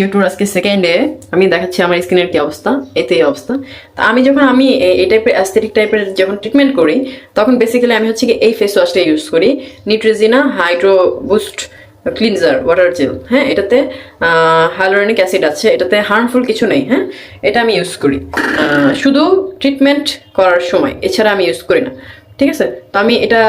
YouTube আজকে second day আমি দেখাচ্ছি আমার স্কিনের কি অবস্থা। এতে এই অবস্থা। তা আমি যখন এই টাইপের অ্যাস্থেটিক টাইপের যখন ট্রিটমেন্ট করি তখন বেসিক্যালি আমি হচ্ছে কি এই ফেস ওয়াশটা ইউজ করি, Neutrogena hydro boost cleanser water jail. হ্যাঁ, এটাতে হাইলোরনিক অ্যাসিড আছে, এটাতে হার্মফুল কিছু নেই। হ্যাঁ, এটা আমি ইউজ করি শুধু ট্রিটমেন্ট করার সময়, এছাড়া আমি ইউজ করি না। ঠিক আছে, তো আমি এটা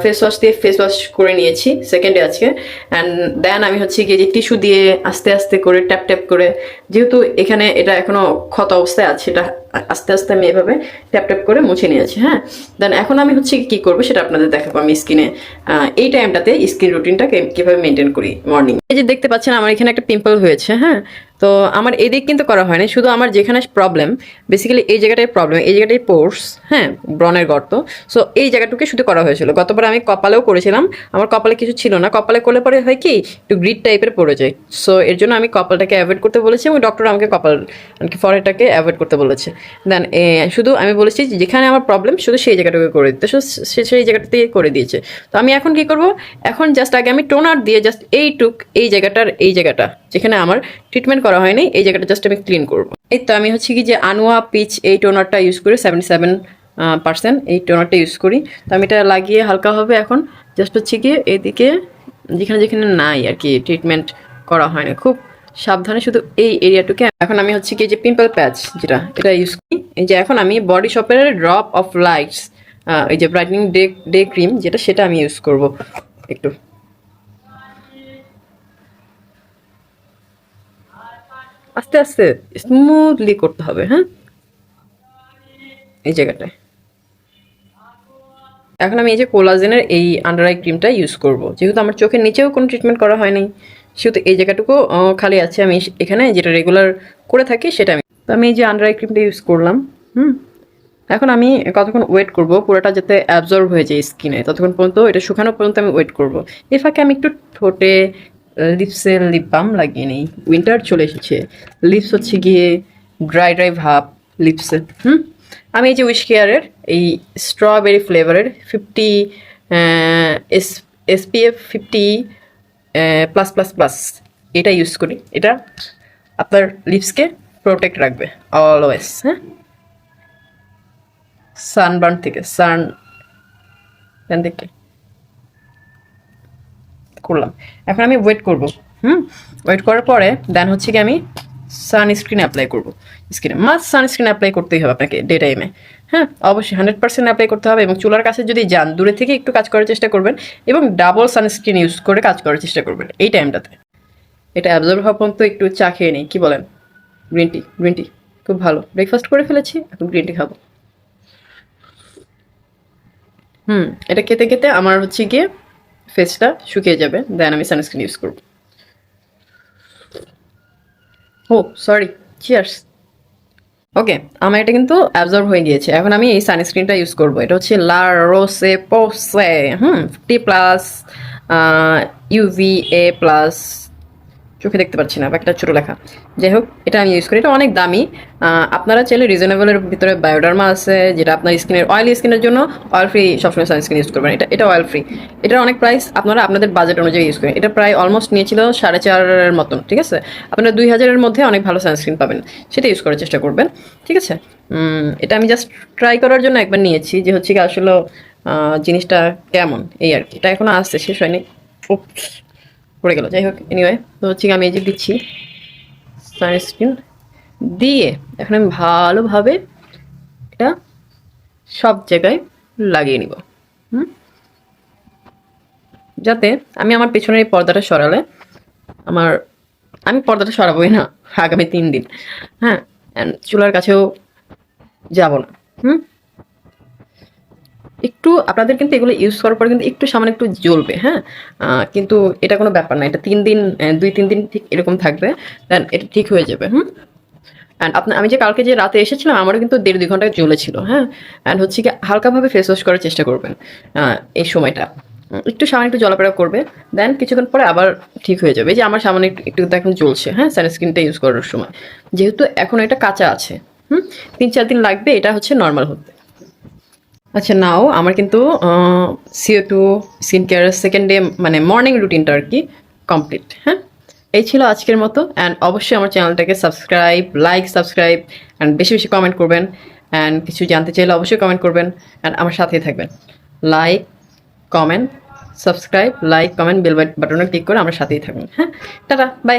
ফেস ওয়াশ দিয়ে ফেস ওয়াশ করে নিয়েছি সেকেন্ডে আজকে। অ্যান্ড দেন আমি হচ্ছে গিয়ে যে টিস্যু দিয়ে আস্তে আস্তে করে ট্যাপ ট্যাপ করে, যেহেতু এখানে এটা এখনো ক্ষত অবস্থায় আছে, এটা আস্তে আস্তে আমি এভাবে ট্যাপ ট্যাপ করে মুছে নিয়েছি। হ্যাঁ, দেন এখন আমি হচ্ছে কি করবো সেটা আপনাদের দেখাবো আমি স্কিনে এই টাইমটাতে স্কিন রুটিনটা কিভাবে মেনটেন করি মর্নিং। এই যে দেখতে পাচ্ছেন আমার এখানে একটা পিম্পল হয়েছে। হ্যাঁ, তো আমার এদিক কিন্তু করা হয়নি, শুধু আমার যেখানে প্রবলেম বেসিক্যালি এই জায়গাটায় প্রবলেম, এই জায়গাটায় পোর্স, হ্যাঁ ব্রণের গর্ত। সো এই জায়গাটুকু শুধু করা হয়েছিল। গতবার আমি কপালেও করেছিলাম, আমার কপালে কিছু ছিল না, কপালে করলে পরে হয় কি একটু গ্রিড টাইপের পড়ে যায়। সো এর জন্য আমি কপালটাকে অ্যাভয়েড করতে বলেছি এবং ডক্টর আমাকে কপাল ফরেটাকে অ্যাভয়েড করতে বলেছে। দেন শুধু আমি বলেছি যেখানে আমার প্রবলেম শুধু সেই জায়গাটাকে করে দিতে, সে সেই জায়গাটাতে করে দিয়েছে। তো আমি এখন কি করব, এখন জাস্ট আগে আমি টোনার দিয়ে জাস্ট এই জায়গাটা যেখানে আমার ট্রিটমেন্ট করা হয়নি এই জায়গাটা জাস্ট আমি ক্লিন করবো। এই তো আমি হচ্ছে কি যে আনোয়া পিচ এই টোনারটা ইউজ করি 77% এই টোনারটা ইউজ করি। তো আমি এটা লাগিয়ে হালকা হবে এখন জাস্ট হচ্ছে কি এইদিকে যেখানে যেখানে নাই আর কি ট্রিটমেন্ট করা হয়নি, খুব সাবধানে শুধু এই এরিয়াটুকে। এখন আমি হচ্ছে কি যে পিম্পল প্যাচ যেটা এটা ইউজ করি। এই যে এখন আমি বডি শপের ড্রপ অফ লাইটস এই যে ব্রাইটনিং ডে ক্রিম যেটা, সেটা আমি ইউজ করব একটু। আস্তে আস্তে স্মুথলি করতে হবে। হ্যাঁ, এই জায়গাটায় এখন আমি এই যে কোলাজেনের এই আন্ডার আই ক্রিমটা ইউজ করব, যেহেতু আমার চোখের নিচেও কোনো ট্রিটমেন্ট করা হয়নি, সেহেতু এই জায়গাটুকু খালি আছে। আমি এখানে যেটা রেগুলার করে থাকি সেটা আমি এই যে আন্ডার আই ক্রিমটা ইউজ করলাম। এখন আমি কতক্ষণ ওয়েট করব পুরোটা যাতে অ্যাবজর্ব হয়ে যায় স্কিনে, ততক্ষণ পর্যন্ত এটা শুকানো পর্যন্ত আমি ওয়েট করব। এর ফাঁকে আমি একটু ঠোঁটে লিপসে লিপ বাম লাগিয়ে নিই। উইন্টার চলে এসেছে, লিপস হচ্ছে গিয়ে ড্রাই ভাব লিপসে। আমি এই যে উইশ কেয়ারের এই স্ট্রবেরি ফ্লেভারের 50 SPF 50 প্লাস প্লাস প্লাস এটা ইউজ করি। এটা আপনার লিপসকে প্রোটেক্ট রাখবে অলওয়েজ। হ্যাঁ, সানবার্ন থেকে থেকে করলাম। এখন আমি ওয়েট করব। ওয়েট করার পরে দেন হচ্ছে কি আমি সানস্ক্রিন অ্যাপ্লাই করবো স্কিনে। মাস্ট সানস্ক্রিন অ্যাপ্লাই করতেই হবে আপনাকে ডে টাইমে। হ্যাঁ, অবশ্যই 100% অ্যাপ্লাই করতে হবে এবং চুলার কাছে যদি যান দূরে থেকে একটু কাজ করার চেষ্টা করবেন এবং ডাবল সানস্ক্রিন ইউজ করে কাজ করার চেষ্টা করবেন এই টাইমটাতে। এটা অ্যাবজর্ব হওয়া পর্যন্ত একটু চা খেয়ে নিই, কি বলেন? গ্রিন টি খুব ভালো। ব্রেকফাস্ট করে ফেলেছি, এখন গ্রিন টি খাবো। এটা খেতে খেতে আমার হচ্ছে গিয়ে ফেসটা শুকিয়ে যাবে, দেন আমি সানস্ক্রিন ইউজ করব। ও সরি, চিয়ার্স। ওকে, আমার এটা কিন্তু অ্যাবজর্ব হয়ে গিয়েছে। এখন আমি এই সানস্ক্রিনটা ইউজ করব। এটা হচ্ছে লা রোসে পোসে 50+ UVA+। চোখে দেখতে পাচ্ছি না, একটা ছোটো লেখা। যাই হোক, এটা আমি ইউজ করি, এটা অনেক দামি। আপনারা চাইলে রিজনেবলের ভিতরে বায়োডার্মা আছে, যেটা আপনার স্কিনের অয়েলি স্কিনের জন্য অয়েল ফ্রি সবসময় সানস্ক্রিন ইউজ করবেন। এটা অয়েল ফ্রি, এটার অনেক প্রাইস, আপনারা আপনাদের বাজেট অনুযায়ী ইউজ করেন। এটা প্রায় অলমোস্ট নিয়েছিল 4,500 মতন। ঠিক আছে, আপনারা 2,000-এর মধ্যে অনেক ভালো সানস্ক্রিন পাবেন, সেটা ইউজ করার চেষ্টা করবেন। ঠিক আছে, এটা আমি জাস্ট ট্রাই করার জন্য একবার নিয়েছি যে হচ্ছে কি আসলে জিনিসটা কেমন এই আর কি। এটা এখনো আসছে, শেষ হয়নি, পড়ে গেল। যাই হোক, এনিওয়ে, তো হচ্ছে আমি এই যে দিচ্ছি সানস্ক্রিন দিয়ে এখন আমি ভালোভাবে এটা সব জায়গায় লাগিয়ে নিব, যাতে আমি আমার পেছনের এই পর্দাটা সরালে আমি পর্দাটা সরাবোই না আগামী 3 দিন। হ্যাঁ, চুলার কাছেও যাব না। একটু আপনাদের কিন্তু এগুলো ইউজ করার পর কিন্তু একটু সামান্য একটু জ্বলবে। হ্যাঁ, কিন্তু এটা কোনো ব্যাপার না, এটা 3 দিন 2-3 দিন ঠিক এরকম থাকবে, দেন এটা ঠিক হয়ে যাবে। অ্যান্ড আমি যে কালকে যে রাতে এসেছিলাম আমারও কিন্তু 1.5-2 ঘন্টা জ্বলেছিল। হ্যাঁ, অ্যান্ড হচ্ছে কি হালকাভাবে ফেস ওয়াশ করার চেষ্টা করবেন এই সময়টা, একটু সামান্য একটু জলাপড়া করবে, দেন কিছুক্ষণ পরে আবার ঠিক হয়ে যাবে। এই যে আমার সামান্য একটু এখন জ্বলছে। হ্যাঁ, সানস্ক্রিনটা ইউজ করার সময় যেহেতু এখন এটা কাঁচা আছে, 3-4 দিন লাগবে এটা হচ্ছে নর্মাল হতে। আচ্ছা, নাও আমার কিন্তু CO2 স্কিন কেয়ারের সেকেন্ড ডে মানে মর্নিং রুটিনটা আর কি কমপ্লিট। হ্যাঁ, এই ছিল আজকের মতো, অ্যান্ড অবশ্যই আমার চ্যানেলটাকে সাবস্ক্রাইব অ্যান্ড বেশি বেশি কমেন্ট করবেন, অ্যান্ড কিছু জানতে চাইলে অবশ্যই কমেন্ট করবেন, অ্যান্ড আমার সাথেই থাকবেন। লাইক, কমেন্ট, সাবস্ক্রাইব, বেল বাটনে ক্লিক করে আমার সাথেই থাকবেন। হ্যাঁ, টাটা, বাই।